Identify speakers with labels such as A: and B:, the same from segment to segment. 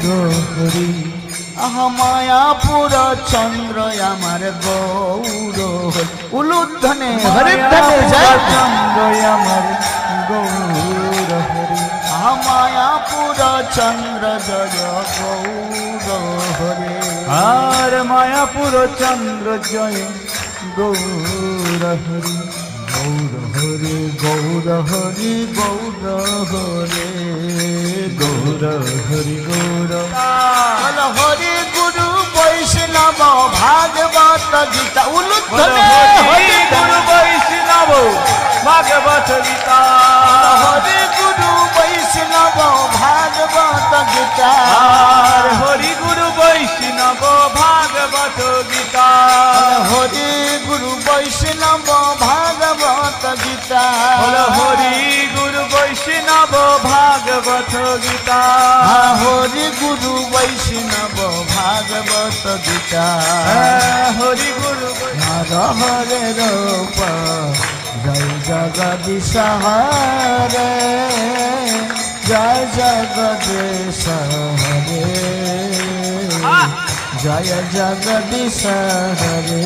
A: হরি মায়াপুর চন্দ্র আমার গৌর উলুধ্বনে হরিধ্বনে জয় চন্দ্র আমার গৌর হরি মায়াপুর চন্দ্র জয় গৌর হরি আর মায়াপুর চন্দ্র জয় গৌর হরি গৌর হরি গৌর হরি গৌর হরে গৌর হরি গৌর হরি গুরু বৈষ্ণব ভাগবত গীতা উলুধ্বনে হরি গুরু বৈষ্ণব ভাগবত গীতা হরি গুরু বৈষ্ণব ভাগবত গীতা হরি গুরু বৈষ্ণব ভাগবত গীতা হরি গুরু বৈষ্ণব ভাগবত গীতা হরি গুরু বৈষ্ণব ভাগবত গীতা হরি গুরু বৈষ্ণব ভাগবত গীতা হরি গুরু হরে রূপ জয় জগদীশ হরে জয় জগদীশ হরে জয় জগদীশ হরে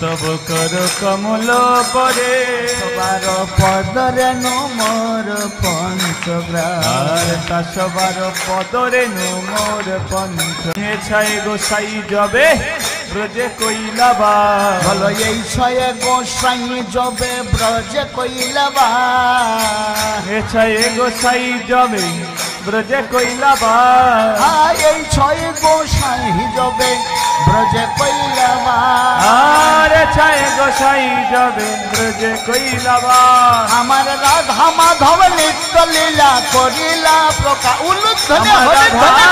A: তব কর কমল পরে সবার পদরে মোর পঞ্চগ্রাম সবার পদরে মোর পঞ্চ ছাই গোসাই যাবে ব্রজে কইলাবা বলো এই ছয়ে গোসাই যাবে ব্রজে কইলাবা ছাই গোসাই যাবে ব্রজে কইলাবা এই ছয় গোসাই যাবে ব্রজে কইলাবা আরে ছায় গোসাই যাবে ব্রজে কইলাবা আমার রাধা মাধব নিত্য লীলা করিলা প্রকাশ উলুধ্বনে হরিধ্বনে